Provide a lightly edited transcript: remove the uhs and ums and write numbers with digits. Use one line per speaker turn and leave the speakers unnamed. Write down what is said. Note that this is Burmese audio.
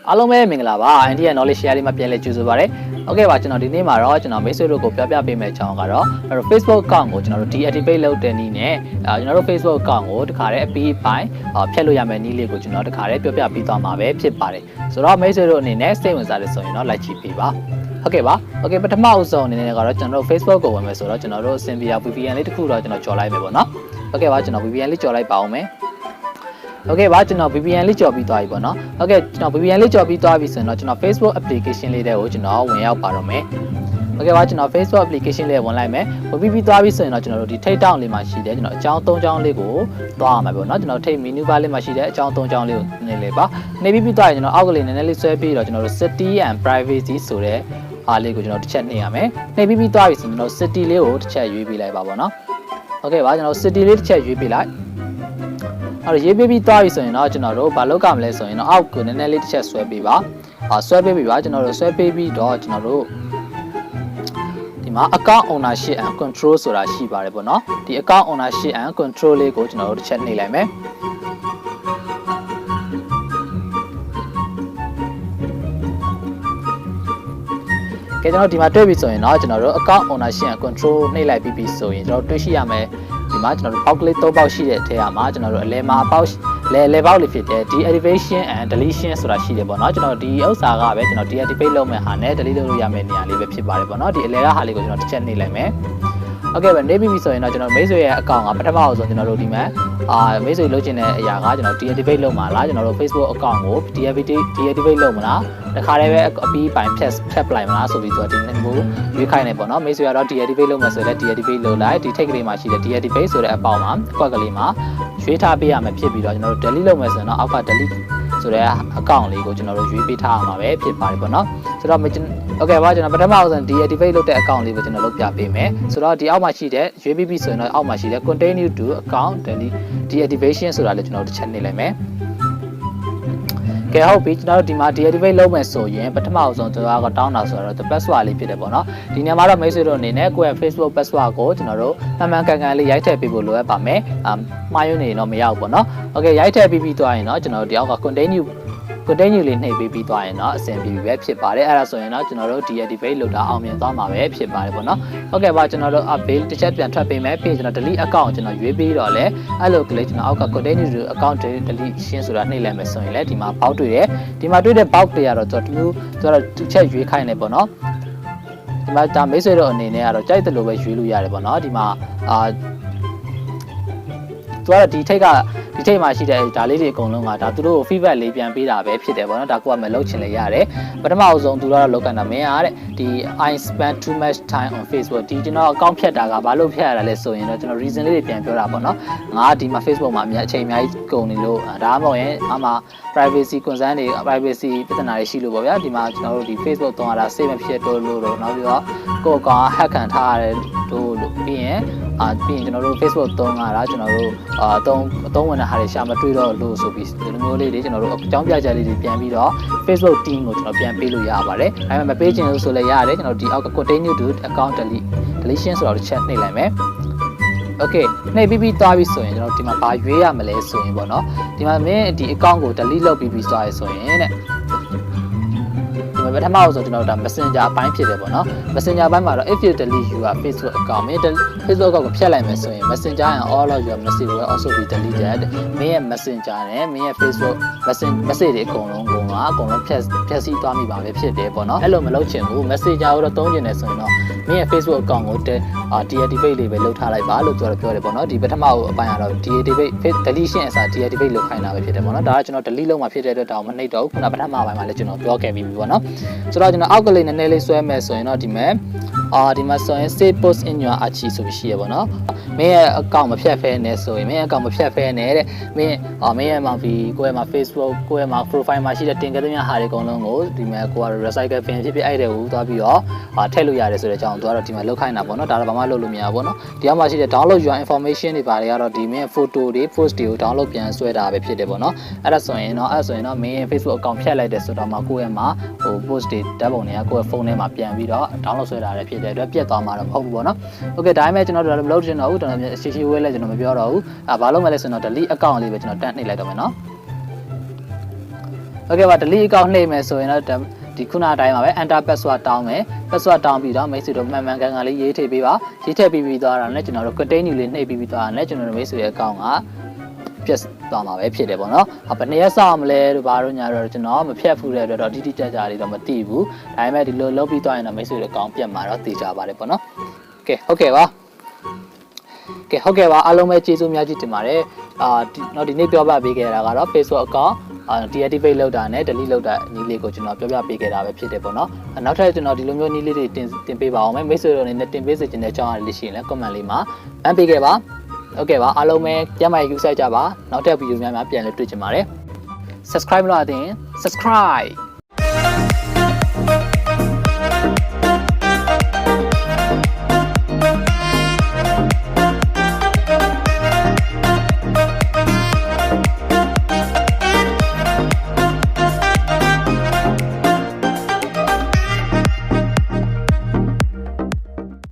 အားလုံးပဲမင်္ဂလာပါ India knowledge share လေးမှာပြန်လည်ကြိုဆိုပါရစေ။ Okay ပါကျွန်တော်ဒီနေ့မှာတော့ကျွန်တော်မိတ်ဆွေတို့ကိုပြောပြပေးမယ့်အကြောင်းကတော့ Facebook account ကိုကျွန်တော်တို့ deactivate လုပ်တဲ့နည်းနဲ့ကျွန်တော်တို့ Facebook account ကိုတခါတည်းအပြီးပိုင်းဖျက်လို့ရမယ့်နည်းလေးကိုကျွန်တော်တခါတည်းပြောပြပေးသွားမှာပဲဖြစ်ပါတယ်။ဆိုတော့မိတ်ဆွေတို့အနေနဲ့စိတ်ဝင်စားတယ်ဆိုရင်တော့ like ကြည့်ပေးပါ။ Okay ပါ Okay ပထမအဆုံးအနေနဲ့ကတော့ကျွန်တော်တို့ Facebook ကိုဝင်မယ်ဆိုတော့ကျွန်တော်တို့ 𝚆𝑉𝑎𝑟𝑒 VPN လေးတစ်ခုတော့ကျွန်တော်ကြော်လိုက်မယ်ပေါ့နော်။ Okay ပါကျွန်တော် VPN လေးကြော်လိုက်ပါအောင်မယ်။ Okay ပါကျွန်တော် VPN လေးကြော်ပြီးသွားပြီပေါ့နော် Okay ကျွန်တော် VPN လေးကြော်ပြီးသွားပြီဆိုရင်တော့ကျွန်တော် Facebook application လေးတွေကိုကျွန်တော်ဝင်ရောက်ပါတော့မယ် Okay ပါကျွန်တော် Facebook application လေးဝင်လိုက်မယ်ဝင်ပြီးသွားပြီဆိုရင်တော့ကျွန်တော်တို့ဒီထိပ်တောင်လေးမှာရှိတယ်ကျွန်တော်အကြောင်း၃ကြောင်းလေးကိုသွားရမှာပေါ့နော်ကျွန်တော်ထိပ် menu bar လေးမှာရှိတဲ့အကြောင်း၃ကြောင်းလေးကိုနေလေပါနေပြီးသွားရင်ကျွန်တော်အောက်ကလေးနည်းနည်းလေးဆွဲပြီးတော့ကျွန်တော်တို့ city and privacy ဆိုတဲ့အားလေးကိုကျွန်တော်တစ်ချက်နှိပ်ရမယ်နှိပ်ပြီးသွားပြီဆိုရင်ကျွန်တော် city လေးကိုတစ်ချက်ရွေးပေးလိုက်ပါပေါ့နော် Okay ပါကျွန်တော် city လေးတစ်ချက်ရွေးပေးလိုက်အဲ့တော့ရေးပေးပြီးသွားပြီဆိုရင်တော့ကျွန်တော်တို့ဘာလုပ်ကြမလဲဆိုရင်တော့အောက်ကိုနည်းနည်းလေးတစ်ချက်ဆွဲပေးပါဆွဲပေးပြီပါကျွန်တော်တို့ဆွဲပေးပြီးတော့ကျွန်တော်တို့ဒီမှာ account ownership and control ဆိုတာရှိပါတယ်ပေါ့နော်ဒီ account ownership and control လေးကိုကျွန်တော်တို့တစ်ချက်နှိပ်လိုက်မယ်ကဲကျွန်တော်ဒီမှာတွေ့ပြီဆိုရင်တော့ကျွန်တော်တို့ account ownership and control နှိပ်လိုက်ပြီးဆိုရင်ကျွန်တော်တွေ့ရှိရမယ်ဒီမှာကျွန်တော်တို့ပေါက်ကလေး၃ပေါက်ရှိတဲ့အထက်မှာကျွန်တော်တို့အလဲမှာပေါက်လဲပေါက်လေးဖြစ်တဲ့ deactivation and deletion ဆိုတာရှိတယ်ပေါ့နော်ကျွန်တော်ဒီဥစ္စာကပဲကျွန်တော် deactivate လုပ်မယ့်ဟာနဲ့ delete လုပ်လို့ရမယ့်နေရာလေးပဲဖြစ်ပါတယ်ပေါ့နော်ဒီအလဲကဟာလေးကိုကျွန်တော်တစ်ချက်နှိပ်လိုက်မယ် Okay ပဲနေပြီဆိုရင်တော့ကျွန်တော်မိတ်ဆွေရဲ့ account ကပထမအောင်ဆုံးကျွန်တော်တို့ဒီမှာမိတ်ဆွေလုပ်ချင်တဲ့အရာကကျွန်တော် deactivate လုပ်မှာလားကျွန်တော်တို့ Facebook account ကို deactivate လုပ်မလားတခါတည်းပဲအပြီးပိုင်းဖြတ်ပလိုက်မလားဆိုပြီးတော့ဒီနှစ်မျိုးရွေးခိုင်းနေပေါ့နော်မိတ်ဆွေကတော့ deactivate လုပ်မယ်ဆိုရင်လည်း deactivate လုပ်လိုက်ဒီ ထိပ်ကလေးမှာရှိတဲ့ deactivate ဆိုတဲ့အပေါက်မှာကွက်ကလေးမှာရွေးထားပေးရမယ်ဖြစ်ပြီးတော့ကျွန်တော်တို့ delete လုပ်မယ်ဆိုရင်တော့အောက်က delete ဆိုတဲ့ account လေးကိုကျွန်တော်တို့ရွေးပေးထားရမှာပဲဖြစ်ပါတယ်ပေါ့နော်ဆိုတော့Okay ပါကျွန်တော်ပထမအောင်ဆုံး deactivate လုပ်တဲ့ account လေးကိုကျွန်တော်လုပ်ပြပေးမယ်ဆိုတော့ဒီအောက်မှာရှိတဲ့ရွေးပြီးပြီဆိုရင်တော့အောက်မှာရှိတဲ့ continue to account deactivation ဆိုတာလည်းကျွန်တော်တို့တစ်ချက်နှိပ်လိုက်မယ်ကဲဟုတ်ပြီကျွန်တော်တို့ဒီမှာ deactivate လုပ်မယ်ဆိုရင်ပထမအောင်ဆုံးကျွန်တော်ကတောင်းတာဆိုတော့ password လေးဖြစ်တယ်ပေါ့နော်ဒီနေရာမှာတော့မိတ်ဆွေတို့အနေနဲ့ကိုယ့်ရဲ့ Facebook password ကိုကျွန်တော်တို့မှန်ကန်ကန်လေးရိုက်ထည့်ပေးဖို့လိုအပ်ပါမယ်မှားယွင်းနေတော့မရဘူးပေါ့နော် Okay ရိုက်ထည့်ပြီးသွားရင်တော့ကျွန်တော်တို့ဒီအောက်က continue လေးနှိပ်ပေးပြီးသွားရင်တော့အဆင်ပြေပြီပဲဖြစ်ပါတယ်အဲ့ဒါဆိုရင်တော့ကျွန်တော်တို့ deactivate လုပ်တာအောင်မြင်သွားမှာပဲဖြစ်ပါတယ်ပေါ့နော် Okay ပါကျွန်တော်တို့ update တစ်ချက်ပြန်ထွက်ပေးမယ်ပြီးရင်ကျွန်တော် delete account ကျွန်တော်ရွေးပြီးတော့လဲအဲ့လိုကလေးကျွန်တော်အောက်က continue to account deletion ဆိုတာနှိပ်လိုက်မယ်ဆိုရင်လဲဒီမှာပေါက်တွေ့တယ်ဒီမှာတွေ့တဲ့ box တွေကတော့ကျွန်တော်တစ်ချက်ရွေးခိုင်းနေပေါ့နော်ဒီမှာဒါမိတ်ဆွေတို့အနေနဲ့ကတော့ကြိုက်တယ်လို့ပဲရွေးလို့ရတယ်ပေါ့နော်ဒီမှာသူကတော့ဒီထိပ်မှာရှိတဲ့ဒါလေးတွေအကုန်လုံးကဒါသူတို့ feedback လေးပြန်ပေးတာပဲဖြစ်တယ်ပေါ့နော်ဒါကိုကမလုပ်ချင်လေရတယ်ပထမအဆုံးသူတို့ကတော့လောက်ကန်တာမင်းရတဲ့ဒီ I spend too much time on Facebook ဒီကျွန်တော်အကောင့်ဖြတ်တာကဘာလို့ဖြတ်ရတာလဲဆိုရင်တော့ကျွန်တော် reason လေးတွေပြန်ပြောတာပေါ့နော်ငါဒီမှာ Facebook မှာအချိန်အများကြီးကုန်နေလို့ဒါမှမဟုတ်ရင်အမှ privacy concern တွေ privacy ပြဿနာတွေရှိလို့ပေါ့ဗျာဒီမှာကျွန်တော်တို့ဒီ Facebook သုံးရတာ safe မဖြစ်တော့လို့တော့နောက်ပြီးတော့ကိုယ့်အကောင့် hack ခံထားရတယ်တို့လို့ပြီးရင်ကျွန်တော်တို့ Facebook သုံးရတာကျွန်တော်တို့အသုံးဝင်တဲ့ဟာတွေရှာမတွေ့တော့လို့ဆိုပြီးဒီလိုမျိုးလေးတွေကျွန်တော်တို့အကြောင်းပြချက်လေးတွေပြန်ပြီးတော့ Facebook team ကိုကျွန်တော်ပြန်ပေးလို့ရပါတယ်ဒါပေမဲ့မပေးချင်လို့ဆိုလည်းရတယ်ကျွန်တော်ဒီအောက်က continue to account deletion ဆိုတော့တစ်ချက်နှိပ်လိုက်မယ်Okay နှိပ်ပြီးသွားပြီဆိုရင်ကျွန်တော်ဒီမှာဘာရွေးရမလဲဆိုရင်ပေါ့နော်ဒီမှာမင်းဒီ account ကို delete လုပ်ပြီးသွားရဆိုရင်တဲ့ပထမအောင်ဆိုကျွန်တော်တို့ဒါ Messenger အပိုင်းဖြစ်တယ်ပေါ့နော် Messenger အပိုင်းမှာတော့ if you delete your Facebook account မင်း Facebook account ကိုဖျက်လိုက်မယ်ဆိုရင် Messenger and all of your message will also be deleted မင်းရဲ့ Messenger နဲ့မင်းရဲ့ Facebook message တွေအကုန်လုံးဖျက်ဆီးသွားမိပါပဲဖြစ်တယ်ပေါ့နော်အဲ့လိုမလုပ်ချင်ဘူး Messenger ကိုတော့သုံးချင်တယ်ဆိုရင်တော့မင်းရဲ့ Facebook account ကိုdeactivate လေးပဲလုပ်ထားလိုက်ပါလို့ပြောတယ်ပေါ့နော်ဒီပထမအပိုင်းကတော့ deactivate deletion အစား deactivate လုပ်ခိုင်းတာပဲဖြစ်တယ်ပေါ့နော်ဒါကကျွန်တော် delete လုပ်မှဖြစ်တဲ့အတွက်တောင်မနှိပ်တော့ဘူးခုနပထမပိုင်းမှာလည်းကျွန်တော်ပြောခဲ့ပြီးပြီပေါ့နော်ဆိုတော့ကျွန်တော်အောက်ကလေးနည်းနည်းလေးဆွဲမယ်ဆိုရင်တော့ဒီမှာဆိုရင် save post in your archive ဆိုပြီးရှိရပေါ့နော်မင်းရဲ့ account မဖြတ်ဖဲနဲ့ဆိုရင်မင်းရဲ့ account မဖြတ်ဖဲနဲ့တဲ့မင်းရဲ့မှာကိုယ့်ရဲ့မှာ Facebook ကိုယ့်ရဲ့မှာ profile မှာရှိတဲ့တင်ကြတဲ့ဟာတွေအကုန်လုံးကိုဒီမှာကိုက recycle bin ဖြစ်ဖြစ်အဲ့တဲ့ကိုသွားပြီးတော့ထည့်လို့ရတယ်ဆိုတဲ့အကြောင်းသူကတော့ဒီမှာလောက်ခိုင်းတာပေါ့နော်ဒါတော့ဘာမှလုပ်လို့မရဘူးပေါ့နော်ဒီအောက်မှာရှိတဲ့ download your information တွေဘာတွေကတော့ဒီမင်း photo တွေ post တွေကို download ပြန်ဆွဲတာပဲဖြစ်တယ်ပေါ့နော်အဲ့ဒါဆိုရင်တော့မင်းရဲ့ Facebook account ဖြတ်လိုက်တဲ့ဆိုတော့မှကိုယ့်ရဲ့မှာpost တွေဓာတ်ပုံတွေကကိုယ့်ရဲ့ဖုန်းထဲမှာပြန်ပြီးတော့ download ဆွဲတာလည်းဖြစ်တဲ့အတွက်ပြတ်သွားမှာတော့မဟုတ်ဘူးပေါ့နော် Okay ဒါပေမဲ့ကျွန်တော်တို့မလုပ်ချင်တော့ဘူးတော်တော်ရှိဝဲလဲကျွန်တော်မပြောတော့ဘူးဘာလို့မလဲဆိုတော့ delete account လေးပဲကျွန်တော်တက်နှိပ်လိုက်တော့မယ်နော် โอเคပါ delete account နှိပ်မယ်ဆိုရင်တော့ဒီခုနအတိုင်းပါပဲ enter password တောင်းမယ် password တောင်းပြီးတော့မိတ်ဆွေတို့မှန်ကန်လေးရေးထည့်ပေးပါရေးထည့်ပြီးသွားတာနဲ့ကျွန်တော်တို့ continue လေးနှိပ်ပြီးသွားတာနဲ့ကျွန်တော်တို့မိတ်ဆွေရဲ့ account ကပြတ်သွားမှာပဲဖြစ်တယ်ပေါ့နော်ဘယ်နှစ်ရက်စောင့်မလဲတို့ဘာလို့ညာတော့ကျွန်တော်မဖြတ်ဘူးတဲ့အတွက်တော့တိတိကျကျလေးတော့မသိဘူးဒါပေမဲ့ဒီလိုလုပ်ပြီးသွားရင်တော့မိတ်ဆွေရဲ့ account ပြတ်မှာတော့သိကြပါတယ်ပေါ့နော်ကဲဟုတ်ကဲ့ပါဟုတ်ကဲ့ပါအားလုံးပဲကျေးဇူးများကြီးတင်ပါတယ်ဒီနေ့ပြောပြပေးခဲ့တာကတော့ Facebook account deactivate လုပ်တာနဲ့ delete လုပ်တာနည်းလေးကိုကျွန်တော်ပြောပြပေးခဲ့တာပဲဖြစ်တယ်ပေါ့နော်နောက်ထပ်ကျွန်တော်ဒီလိုမျိုးနည်းလေးတွေတင်ပေးပါအောင်မယ်မိတ်ဆွေတို့အနေနဲ့တင်ပေးစေချင်တဲ့အကြောင်းအရာလေးရှိရင်လည်း comment လေးမှာအမ်းပေးခဲ့ပါဟုတ်ကဲ့ပါအားလုံးပဲကျမ်းမာရေးယူဆိုင်ကြပါနောက်ထပ်ဗီဒီယိုများပြန်လည်တွေ့ကြပါမယ် subscribe မလုပ်သေးရင် subscribe